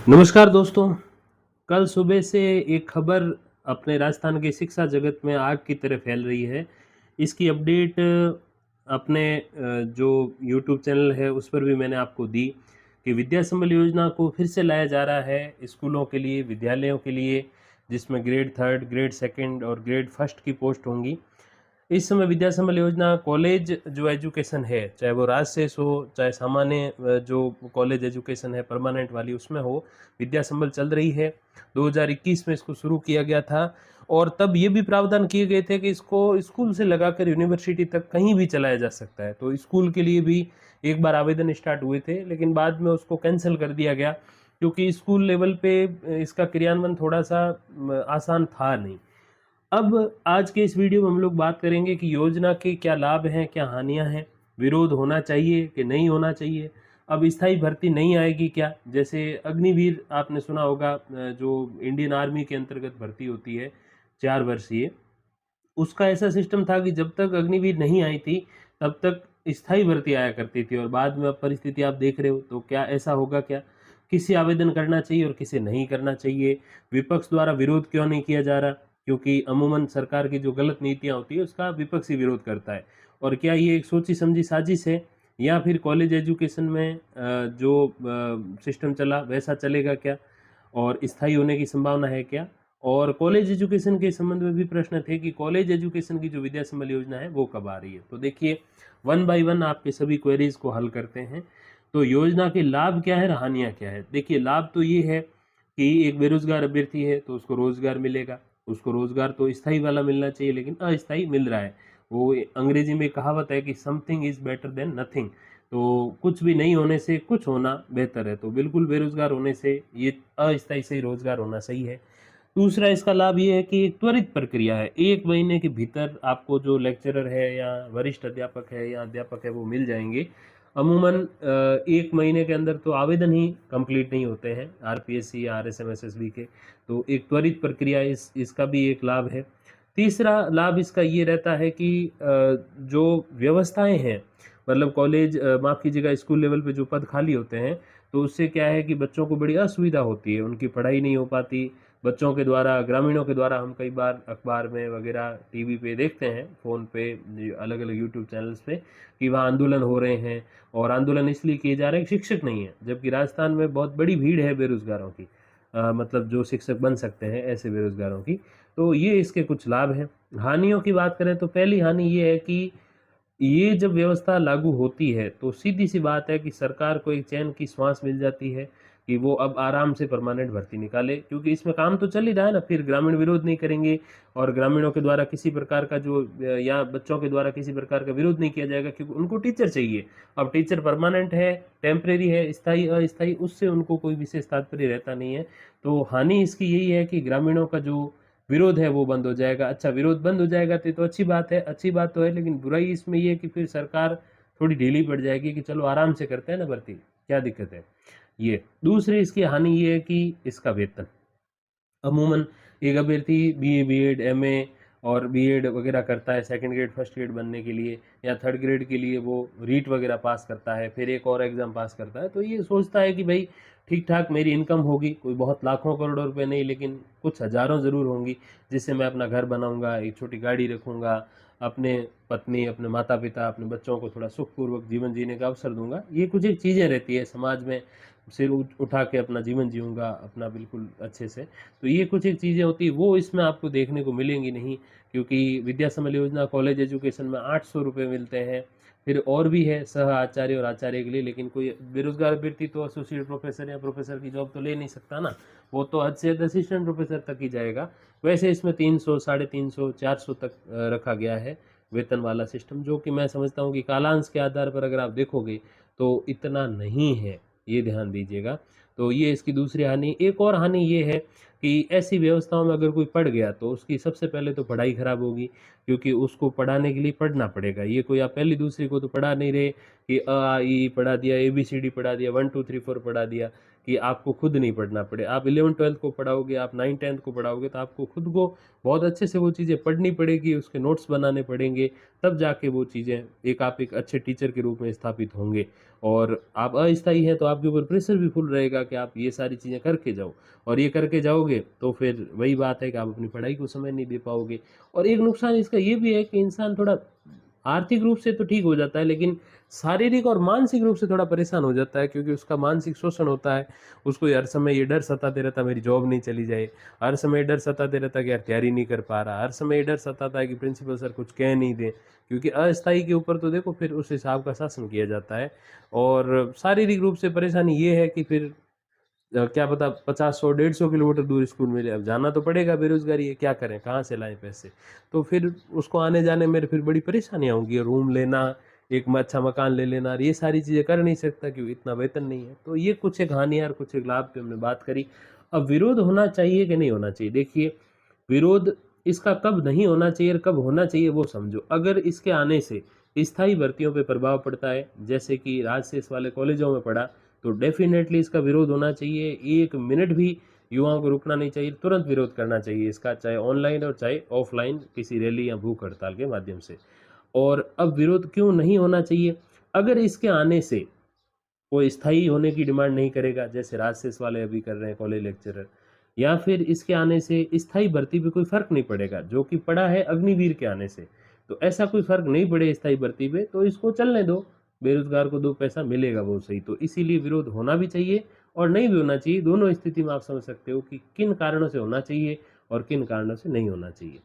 नमस्कार दोस्तों। कल सुबह से एक खबर अपने राजस्थान के शिक्षा जगत में आग की तरह फैल रही है। इसकी अपडेट अपने जो यूट्यूब चैनल है उस पर भी मैंने आपको दी कि विद्या संबल योजना को फिर से लाया जा रहा है स्कूलों के लिए, विद्यालयों के लिए, जिसमें ग्रेड थर्ड, ग्रेड सेकंड और ग्रेड फर्स्ट की पोस्ट होंगी। इस समय विद्या संबल योजना कॉलेज जो एजुकेशन है, चाहे वो राजशेष हो, चाहे सामान्य जो कॉलेज एजुकेशन है परमानेंट वाली उसमें हो, विद्या संबल चल रही है। 2021 में इसको शुरू किया गया था और तब ये भी प्रावधान किए गए थे कि इसको स्कूल से लगाकर यूनिवर्सिटी तक कहीं भी चलाया जा सकता है। तो स्कूल के लिए भी एक बार आवेदन स्टार्ट हुए थे, लेकिन बाद में उसको कैंसिल कर दिया गया क्योंकि स्कूल लेवल पे इसका क्रियान्वयन थोड़ा सा आसान था नहीं। अब आज के इस वीडियो में हम लोग बात करेंगे कि योजना के क्या लाभ हैं, क्या हानियां हैं, विरोध होना चाहिए कि नहीं होना चाहिए। अब स्थायी भर्ती नहीं आएगी क्या? जैसे अग्निवीर आपने सुना होगा, जो इंडियन आर्मी के अंतर्गत भर्ती होती है 4 वर्षीय, उसका ऐसा सिस्टम था कि जब तक अग्निवीर नहीं आई थी तब तक स्थायी भर्ती आया करती थी और बाद में अब परिस्थिति आप देख रहे हो, तो क्या ऐसा होगा क्या? किसे आवेदन करना चाहिए और किसे नहीं करना चाहिए? विपक्ष द्वारा विरोध क्यों नहीं किया जा रहा? क्योंकि अमूमन सरकार की जो गलत नीतियां होती है उसका विपक्ष ही विरोध करता है। और क्या ये एक सोची समझी साजिश है या फिर कॉलेज एजुकेशन में जो सिस्टम चला वैसा चलेगा क्या, और स्थायी होने की संभावना है क्या? और कॉलेज एजुकेशन के संबंध में भी प्रश्न थे कि कॉलेज एजुकेशन की जो विद्या संबल योजना है वो कब आ रही है। तो देखिए, वन बाय वन आपके सभी क्वेरीज को हल करते हैं। तो योजना के लाभ क्या है, हानियां क्या है? देखिए, लाभ तो ये है कि एक बेरोजगार अभ्यर्थी है तो उसको रोजगार मिलेगा। उसको रोजगार तो स्थायी वाला मिलना चाहिए, लेकिन अस्थायी मिल रहा है। वो अंग्रेजी में कहावत है कि something is better than nothing. तो कुछ भी नहीं होने से कुछ होना बेहतर है। तो बिल्कुल बेरोजगार होने से ये अस्थायी से ही रोजगार होना सही है। दूसरा इसका लाभ ये है कि एक त्वरित प्रक्रिया है। 1 महीने के भीतर आपको जो लेक्चरर है या वरिष्ठ अध्यापक है या अध्यापक है वो मिल जाएंगे। अमूमन 1 महीने के अंदर तो आवेदन ही कंप्लीट नहीं होते हैं आरपीएससी या आरएसएमएसएसबी के। तो एक त्वरित प्रक्रिया इसका भी एक लाभ है। तीसरा लाभ इसका ये रहता है कि जो व्यवस्थाएं हैं, मतलब कॉलेज, माफ़ कीजिएगा, स्कूल लेवल पे जो पद खाली होते हैं, तो उससे क्या है कि बच्चों को बड़ी असुविधा होती है, उनकी पढ़ाई नहीं हो पाती। बच्चों के द्वारा, ग्रामीणों के द्वारा हम कई बार अखबार में वगैरह, टीवी पे देखते हैं, फ़ोन पे, अलग अलग यूट्यूब चैनल्स पे, कि वहाँ आंदोलन हो रहे हैं। और आंदोलन इसलिए किए जा रहे हैं कि शिक्षक नहीं है, जबकि राजस्थान में बहुत बड़ी भीड़ है बेरोजगारों की, मतलब जो शिक्षक बन सकते हैं ऐसे बेरोजगारों की। तो ये इसके कुछ लाभ हैं। हानियों की बात करें तो पहली हानि ये है कि ये जब व्यवस्था लागू होती है तो सीधी सी बात है कि सरकार को एक चैन की श्वास मिल जाती है कि वो अब आराम से परमानेंट भर्ती निकाले, क्योंकि इसमें काम तो चल ही रहा है ना। फिर ग्रामीण विरोध नहीं करेंगे और ग्रामीणों के द्वारा किसी प्रकार का जो या बच्चों के द्वारा किसी प्रकार का विरोध नहीं किया जाएगा, क्योंकि उनको टीचर चाहिए। अब टीचर परमानेंट है, टेम्परेरी है, स्थायी अस्थायी, उससे उनको कोई विशेष तात्पर्य रहता नहीं है। तो हानि इसकी यही है कि ग्रामीणों का जो विरोध है वो बंद हो जाएगा। अच्छा, विरोध बंद हो जाएगा तो अच्छी बात है, अच्छी बात तो है, लेकिन बुराई इसमें ये है कि फिर सरकार थोड़ी ढीली पड़ जाएगी कि चलो आराम से करते हैं ना भर्ती, क्या दिक्कत है। ये दूसरी इसकी हानि ये है कि इसका वेतन, अमूमन एक अभ्यर्थी बीए, बीएड, एमए और बीएड वगैरह करता है सेकंड ग्रेड, फर्स्ट ग्रेड बनने के लिए, या थर्ड ग्रेड के लिए वो रीट वगैरह पास करता है, फिर एक और एग्ज़ाम पास करता है। तो ये सोचता है कि भाई ठीक ठाक मेरी इनकम होगी, कोई बहुत लाखों करोड़ों रुपए नहीं, लेकिन कुछ हज़ारों ज़रूर होंगी, जिससे मैं अपना घर बनाऊंगा, एक छोटी गाड़ी रखूंगा, अपने पत्नी, अपने माता पिता, अपने बच्चों को थोड़ा सुखपूर्वक जीवन जीने का अवसर दूंगा। ये कुछ एक चीज़ें रहती है समाज में, सिर उठा के अपना जीवन जीऊँगा अपना बिल्कुल अच्छे से। तो ये कुछ एक चीज़ें होती है, वो इसमें आपको देखने को मिलेंगी नहीं, क्योंकि विद्या संबल योजना कॉलेज एजुकेशन में 800 रुपये मिलते हैं। फिर और भी है सह आचार्य और आचार्य के लिए, लेकिन कोई बेरोजगार अभ्यर्थी तो एसोसिएट प्रोफेसर या प्रोफेसर की जॉब तो ले नहीं सकता ना, वो तो हद से हद असिस्टेंट प्रोफेसर तक ही जाएगा। वैसे इसमें 300, 350, 400 तक रखा गया है वेतन वाला सिस्टम, जो कि मैं समझता हूँ कि कालांश के आधार पर अगर आप देखोगे तो इतना नहीं है, ये ध्यान दीजिएगा। तो ये इसकी दूसरी हानि। एक और हानि ये है कि ऐसी व्यवस्थाओं में अगर कोई पढ़ गया तो उसकी सबसे पहले तो पढ़ाई खराब होगी, क्योंकि उसको पढ़ाने के लिए पढ़ना पड़ेगा। ये कोई आप पहली दूसरी को तो पढ़ा नहीं रहे कि अ आ इ ई पढ़ा दिया, ABCD पढ़ा दिया, 1 2 3 4 पढ़ा दिया। कि आपको खुद नहीं पढ़ना पड़े। आप 11th-12th को पढ़ाओगे, आप 9th-10th को पढ़ाओगे तो आपको खुद को बहुत अच्छे से वो चीज़ें पढ़नी पड़ेगी, उसके नोट्स बनाने पड़ेंगे, तब जाके वो चीज़ें आप एक अच्छे टीचर के रूप में स्थापित होंगे। और आप अस्थायी हैं तो आपके ऊपर प्रेशर भी फुल रहेगा कि आप ये सारी चीज़ें करके जाओ, और ये करके जाओगे तो फिर वही बात है कि आप अपनी पढ़ाई को समय नहीं दे पाओगे। और एक नुकसान इसका ये भी है कि इंसान थोड़ा आर्थिक रूप से तो ठीक हो जाता है, लेकिन शारीरिक और मानसिक रूप से थोड़ा परेशान हो जाता है, क्योंकि उसका मानसिक शोषण होता है। उसको हर समय ये डर सताते रहता है मेरी जॉब नहीं चली जाए, हर समय डर सताते रहता है कि यार तैयारी नहीं कर पा रहा, हर समय ये डर सताता है कि प्रिंसिपल सर कुछ कह नहीं दें, क्योंकि अस्थायी के ऊपर तो देखो फिर उस हिसाब का शासन किया जाता है। और शारीरिक रूप से परेशानी ये है कि फिर क्या पता 50, 100, 150 किलोमीटर दूर स्कूल मिले, अब जाना तो पड़ेगा, बेरोजगारी है, क्या करें, कहाँ से लाएं पैसे। तो फिर उसको आने जाने में फिर बड़ी परेशानियाँ होंगी, रूम लेना, एक अच्छा मकान ले लेना, और ये सारी चीज़ें कर नहीं सकता क्योंकि इतना वेतन नहीं है। तो ये कुछ एक हानियाँ और कुछ एक लाभ पे हमने बात करी। अब विरोध होना चाहिए कि नहीं होना चाहिए, देखिए विरोध इसका कब नहीं होना चाहिए और कब होना चाहिए वो समझो। अगर इसके आने से स्थायी भर्तियों पे प्रभाव पड़ता है, जैसे कि राजशेष वाले कॉलेजों में पड़ा, तो डेफिनेटली इसका विरोध होना चाहिए। एक मिनट भी युवाओं को रुकना नहीं चाहिए, तुरंत विरोध करना चाहिए इसका, चाहे ऑनलाइन और चाहे ऑफलाइन किसी रैली या भूख हड़ताल के माध्यम से। और अब विरोध क्यों नहीं होना चाहिए? अगर इसके आने से कोई स्थायी होने की डिमांड नहीं करेगा, जैसे राजशेष वाले अभी कर रहे हैं कॉलेज लेक्चरर, या फिर इसके आने से स्थायी भर्ती पे कोई फर्क नहीं पड़ेगा, जो कि पड़ा है अग्निवीर के आने से, तो ऐसा कोई फर्क नहीं पड़े स्थायी भर्ती पे, तो इसको चलने दो, बेरोजगार को दो पैसा मिलेगा वो सही। तो इसीलिए विरोध होना भी चाहिए और नहीं भी होना चाहिए, दोनों स्थिति में आप समझ सकते हो कि किन कारणों से होना चाहिए और किन कारणों से नहीं होना चाहिए।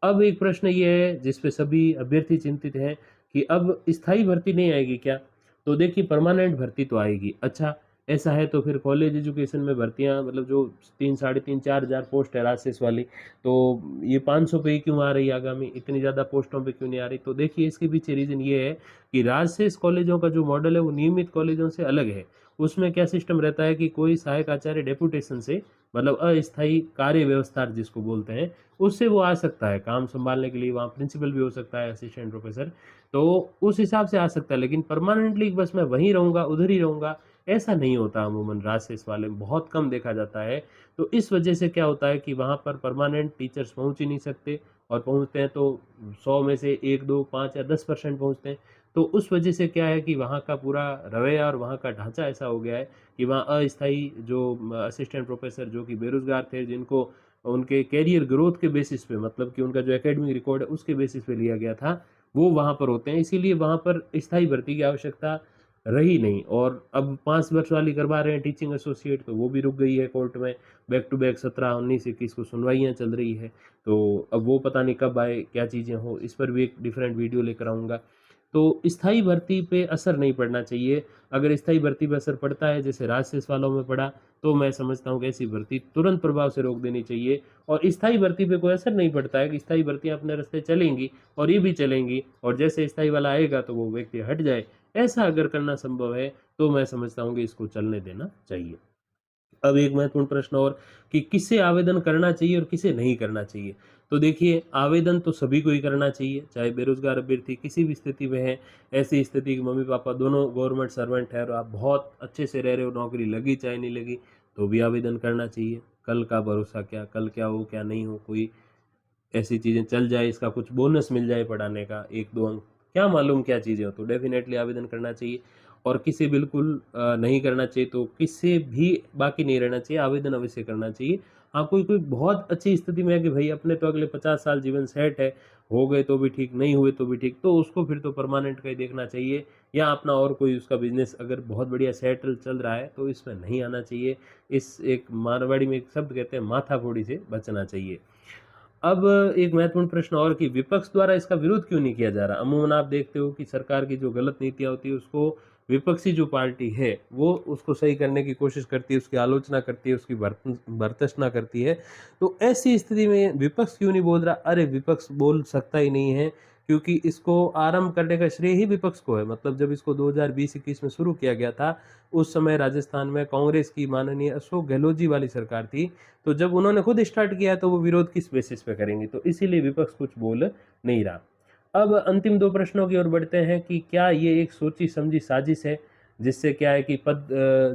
अब एक प्रश्न ये है जिस पे सभी अभ्यर्थी चिंतित हैं कि अब स्थायी भर्ती नहीं आएगी क्या? तो देखिए परमानेंट भर्ती तो आएगी। अच्छा, ऐसा है तो फिर कॉलेज एजुकेशन में भर्तियाँ, मतलब जो 3 साढ़े 3 4,000 पोस्ट है राजशेष वाली, तो ये 500 पे ही क्यों आ रही है आगामी? इतनी ज़्यादा पोस्टों पे क्यों नहीं आ रही? तो देखिए इसके पीछे रीज़न ये है कि राजशेष कॉलेजों का जो मॉडल है वो नियमित कॉलेजों से अलग है। उसमें क्या सिस्टम रहता है कि कोई सहायक आचार्य डेपुटेशन से, मतलब अस्थायी कार्य व्यवस्था जिसको बोलते हैं, उससे वो आ सकता है काम संभालने के लिए, वहाँ प्रिंसिपल भी हो सकता है, असिस्टेंट प्रोफेसर, तो उस हिसाब से आ सकता है। लेकिन परमानेंटली बस मैं वहीं रहूँगा, उधर ही रहूँगा, ऐसा नहीं होता अमूमन राजशेष वाले में, बहुत कम देखा जाता है। तो इस वजह से क्या होता है कि वहाँ पर परमानेंट टीचर्स पहुँच ही नहीं सकते, और पहुँचते हैं तो 100 में से 1, 2, 5 या 10% पहुँचते हैं। तो उस वजह से क्या है कि वहाँ का पूरा रवैया और वहाँ का ढांचा ऐसा हो गया है कि वहाँ अस्थायी जो असिस्टेंट प्रोफेसर जो कि बेरोजगार थे, जिनको उनके कैरियर ग्रोथ के बेसिस पे, मतलब कि उनका जो एकेडमिक रिकॉर्ड है उसके बेसिस पे लिया गया था, वो वहाँ पर होते हैं। इसीलिए वहाँ पर स्थायी भर्ती की आवश्यकता रही नहीं। और अब 5 वर्ष वाली करवा रहे हैं टीचिंग एसोसिएट, तो वो भी रुक गई है कोर्ट में, बैक टू बैक 17, 19, 21 को सुनवाइयाँ चल रही है। तो अब वो पता नहीं कब आए, क्या चीज़ें हो, इस पर भी एक डिफरेंट वीडियो लेकर आऊँगा। तो स्थायी भर्ती पे असर नहीं पड़ना चाहिए। अगर स्थायी भर्ती पे असर पड़ता है, जैसे राजशेष वालों में पड़ा, तो मैं समझता हूँ कि ऐसी भर्ती तुरंत प्रभाव से रोक देनी चाहिए। और स्थायी भर्ती पे कोई असर नहीं पड़ता है कि स्थायी भर्तियाँ अपने रास्ते चलेंगी और ये भी चलेंगी, और जैसे स्थायी वाला आएगा तो वो व्यक्ति हट जाए, ऐसा अगर करना संभव है तो मैं समझता हूँ कि इसको चलने देना चाहिए। अब एक महत्वपूर्ण प्रश्न और, कि किसे आवेदन करना चाहिए और किसे नहीं करना चाहिए। तो देखिए आवेदन तो सभी को ही करना चाहिए, चाहे बेरोजगार अभ्यर्थी किसी भी स्थिति में है। ऐसी स्थिति कि मम्मी पापा दोनों गवर्नमेंट सर्वेंट है और आप बहुत अच्छे से रह रहे हो, नौकरी लगी चाहे नहीं लगी, तो भी आवेदन करना चाहिए। कल का भरोसा क्या, कल क्या हो क्या नहीं हो, कोई ऐसी चीज़ें चल जाए, इसका कुछ बोनस मिल जाए पढ़ाने का 1-2 अंक, क्या मालूम क्या चीज़ें हो, तो डेफ़िनेटली आवेदन करना चाहिए। और किसे बिल्कुल नहीं करना चाहिए, तो किससे भी बाकी नहीं रहना चाहिए, आवेदन अवश्य करना चाहिए। हाँ, कोई-कोई बहुत अच्छी स्थिति में है कि भई अपने तो अगले 50 साल जीवन सेट है, हो गए तो भी ठीक, नहीं हुए तो भी ठीक, तो उसको फिर तो परमानेंट का ही देखना चाहिए, या अपना और कोई उसका बिज़नेस अगर बहुत बढ़िया सेटल चल रहा है, तो इसमें नहीं आना चाहिए। इस एक मारवाड़ी में एक शब्द कहते हैं माथाफोड़ी से बचना चाहिए। अब एक महत्वपूर्ण प्रश्न और, कि विपक्ष द्वारा इसका विरोध क्यों नहीं किया जा रहा? अमूमन आप देखते हो कि सरकार की जो गलत नीतियाँ होती है उसको विपक्षी जो पार्टी है वो उसको सही करने की कोशिश करती है, उसकी आलोचना करती है, उसकी भर्त्सना करती है। तो ऐसी स्थिति में विपक्ष क्यों नहीं बोल रहा? अरे विपक्ष बोल सकता ही नहीं है, क्योंकि इसको आरंभ करने का श्रेय ही विपक्ष को है। मतलब जब इसको 2020-21 में शुरू किया गया था, उस समय राजस्थान में कांग्रेस की माननीय अशोक गहलोत जी वाली सरकार थी। तो जब उन्होंने खुद स्टार्ट किया है तो वो विरोध किस बेसिस पे करेंगे, तो इसीलिए विपक्ष कुछ बोल नहीं रहा। अब अंतिम 2 प्रश्नों की ओर बढ़ते हैं कि क्या ये एक सोची समझी साजिश है? जिससे क्या है कि पद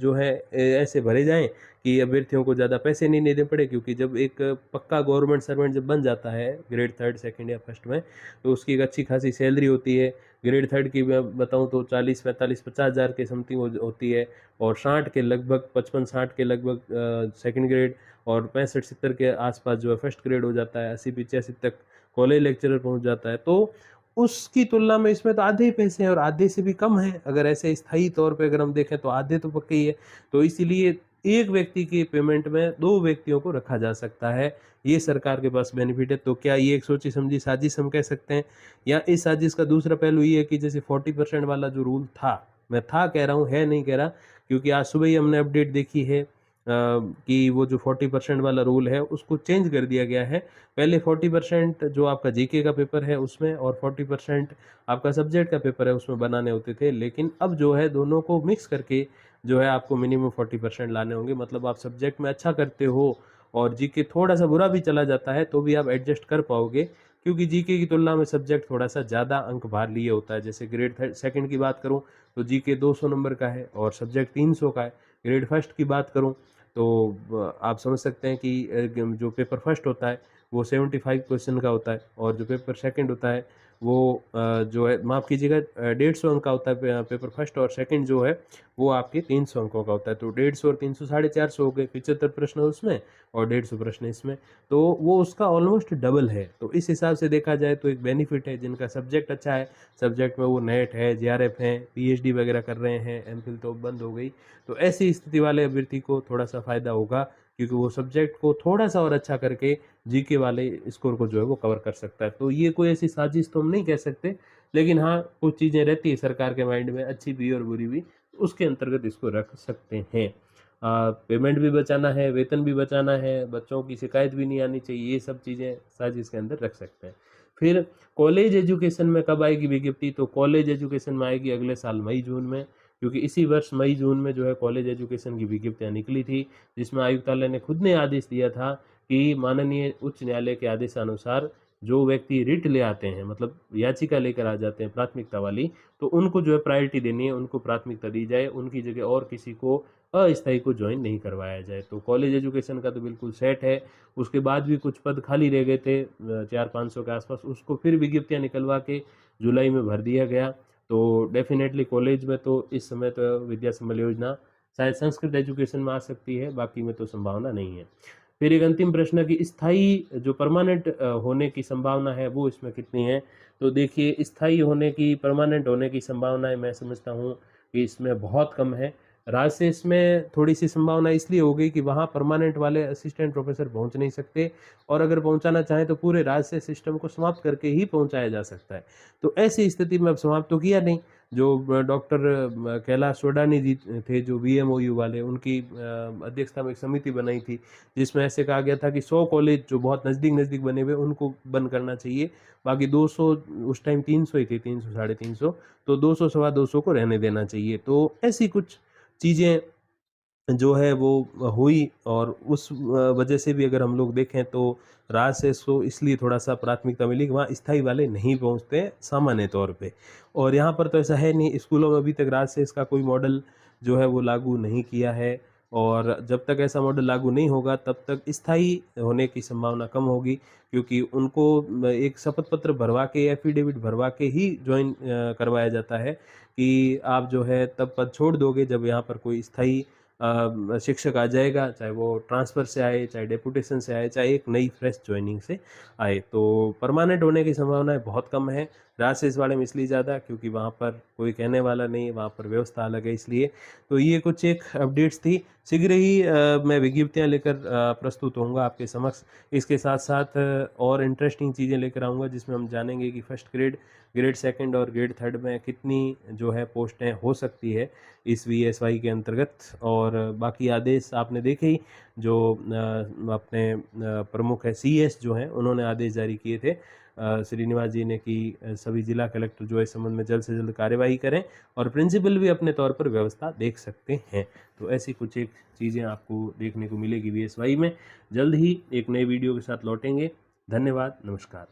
जो है ऐसे भरे जाएँ कि अभ्यर्थियों को ज़्यादा पैसे नहीं देने पड़े, क्योंकि जब एक पक्का गवर्नमेंट सर्वेंट जब बन जाता है ग्रेड 3, 2 या फर्स्ट में, तो उसकी एक अच्छी खासी सैलरी होती है। ग्रेड 3 की मैं बताऊँ तो 40, 45, 50 हज़ार के समथिंग होती है, और 60 के लगभग 55-60 के लगभग सेकंड ग्रेड, और 65-70 के आसपास जो है फर्स्ट ग्रेड हो जाता है, 80-85 तक कॉलेज लेक्चरर पहुंच जाता है। तो उसकी तुलना में इसमें तो आधे ही पैसे हैं, और आधे से भी कम है। अगर ऐसे स्थायी तौर पे अगर हम देखें तो आधे तो पक्के ही है। तो इसीलिए एक व्यक्ति की पेमेंट में 2 व्यक्तियों को रखा जा सकता है, ये सरकार के पास बेनिफिट है। तो क्या ये एक सोची समझी साजिश हम कह सकते हैं? या इस साजिश का दूसरा पहलू ये है कि जैसे 40% वाला जो रूल था, मैं था कह रहा हूँ, है नहीं कह रहा, क्योंकि आज सुबह ही हमने अपडेट देखी है कि वो जो 40% वाला रूल है उसको चेंज कर दिया गया है। पहले 40% जो आपका जीके का पेपर है उसमें, और 40% आपका सब्जेक्ट का पेपर है उसमें बनाने होते थे, लेकिन अब जो है दोनों को मिक्स करके जो है आपको मिनिमम 40% लाने होंगे। मतलब आप सब्जेक्ट में अच्छा करते हो और जीके थोड़ा सा बुरा भी चला जाता है तो भी आप एडजस्ट कर पाओगे, क्योंकि जीके की तुलना में सब्जेक्ट थोड़ा सा ज़्यादा अंक भार लिए होता है। जैसे ग्रेड सेकंड की बात करूँ तो जीके 200 नंबर का है और सब्जेक्ट 300 का है। ग्रेड फर्स्ट की बात करूँ तो आप समझ सकते हैं कि जो पेपर फर्स्ट होता है वो 75 क्वेश्चन का होता है, और जो पेपर सेकंड होता है वो जो है, माफ़ कीजिएगा, 150 अंक का होता है पेपर फर्स्ट, और सेकंड जो है वो आपके 300 अंकों का होता है। तो 150 और 300 450 हो गए, 75 प्रश्न उसमें और 150 प्रश्न इसमें, तो वो उसका ऑलमोस्ट डबल है। तो इस हिसाब से देखा जाए तो एक बेनिफिट है जिनका सब्जेक्ट अच्छा है, सब्जेक्ट में वो नेट है, जेआरएफ है, पीएचडी वगैरह कर रहे हैं, एमफिल तो बंद हो गई, तो ऐसी स्थिति वाले अभ्यर्थी को थोड़ा सा फायदा होगा, क्योंकि वो सब्जेक्ट को थोड़ा सा और अच्छा करके जीके वाले स्कोर को जो है वो कवर कर सकता है। तो ये कोई ऐसी साजिश तो हम नहीं कह सकते, लेकिन हाँ कुछ चीज़ें रहती है सरकार के माइंड में, अच्छी भी और बुरी भी, उसके अंतर्गत इसको रख सकते हैं। पेमेंट भी बचाना है, वेतन भी बचाना है, बच्चों की शिकायत भी नहीं आनी चाहिए, ये सब चीज़ें साजिश के अंदर रख सकते हैं। फिर कॉलेज एजुकेशन में कब आएगी विज्ञप्ति? तो कॉलेज एजुकेशन में आएगी अगले साल मई जून में, क्योंकि इसी वर्ष मई जून में जो है कॉलेज एजुकेशन की विज्ञप्तियाँ निकली थी, जिसमें आयुक्तालय ने खुद ने आदेश दिया था कि माननीय उच्च न्यायालय के आदेशानुसार जो व्यक्ति रिट ले आते हैं, मतलब याचिका लेकर आ जाते हैं प्राथमिकता वाली, तो उनको जो है प्रायोरिटी देनी है, उनको प्राथमिकता दी जाए, उनकी जगह और किसी को अस्थायी को ज्वाइन नहीं करवाया जाए। तो कॉलेज एजुकेशन का तो बिल्कुल सेट है। उसके बाद भी कुछ पद खाली रह गए थे 400-500 के आसपास, उसको फिर विज्ञप्तियाँ निकलवा के जुलाई में भर दिया गया। तो डेफिनेटली कॉलेज में तो इस समय तो विद्या संबल योजना शायद संस्कृत एजुकेशन में आ सकती है, बाकी में तो संभावना नहीं है। फिर एक अंतिम प्रश्न कि स्थायी जो परमानेंट होने की संभावना है वो इसमें कितनी है? तो देखिए, स्थायी होने की, परमानेंट होने की संभावनाएं मैं समझता हूँ कि इसमें बहुत कम है। राजशेष में थोड़ी सी संभावना इसलिए हो गई कि वहाँ परमानेंट वाले असिस्टेंट प्रोफेसर पहुँच नहीं सकते, और अगर पहुँचाना चाहें तो पूरे राजशेष सिस्टम को समाप्त करके ही पहुँचाया जा सकता है। तो ऐसी स्थिति में अब समाप्त तो किया नहीं। जो डॉक्टर कैलाश सोडानी जी थे, जो वीएमओयू वाले, उनकी अध्यक्षता में एक समिति बनाई थी, जिसमें ऐसे कहा गया था कि 100 कॉलेज जो बहुत नज़दीक नज़दीक बने हुए उनको बंद करना चाहिए, बाकी 200, उस टाइम 300 ही थे, 300 साढ़े 300, तो 200 सवा 200 को रहने देना चाहिए। तो ऐसी कुछ चीज़ें जो है वो हुई, और उस वजह से भी अगर हम लोग देखें तो राजशेष को इसलिए थोड़ा-सा प्राथमिकता मिली कि वहाँ स्थायी वाले नहीं पहुँचते हैं सामान्य तौर पे। और यहाँ पर तो ऐसा है नहीं, स्कूलों में अभी तक राजशेष का कोई मॉडल जो है वो लागू नहीं किया है, और जब तक ऐसा मॉडल लागू नहीं होगा तब तक स्थायी होने की संभावना कम होगी, क्योंकि उनको एक शपथ पत्र भरवा के, एफ़िडेविट भरवा के ही जॉइन करवाया जाता है कि आप जो है तब पद छोड़ दोगे जब यहाँ पर कोई स्थायी शिक्षक आ जाएगा, चाहे वो ट्रांसफ़र से आए, चाहे डेपुटेशन से आए, चाहे एक नई फ्रेश जॉइनिंग से आए। तो परमानेंट होने की संभावनाएँ बहुत कम हैं। राजशेष वाले में इसलिए ज़्यादा क्योंकि वहाँ पर कोई कहने वाला नहीं है, वहाँ पर व्यवस्था अलग है इसलिए। तो ये कुछ एक अपडेट्स थी। शीघ्र ही मैं विज्ञप्तियाँ लेकर प्रस्तुत होऊँगा आपके समक्ष। इसके साथ-साथ और इंटरेस्टिंग चीज़ें लेकर आऊँगा, जिसमें हम जानेंगे कि फर्स्ट ग्रेड, ग्रेड सेकंड और ग्रेड थर्ड में कितनी जो है पोस्टें हो सकती है इस वीएसवाई के अंतर्गत। और बाकी आदेश आपने देखे ही, जो अपने प्रमुख है सीएस जो हैं, उन्होंने आदेश जारी किए थे श्रीनिवास जी ने कि सभी जिला कलेक्टर जो है इस संबंध में जल्द से जल्द कार्यवाही करें, और प्रिंसिपल भी अपने तौर पर व्यवस्था देख सकते हैं। तो ऐसी कुछ एक चीज़ें आपको देखने को मिलेगी वीएसवाई में। जल्द ही एक नए वीडियो के साथ लौटेंगे। धन्यवाद, नमस्कार।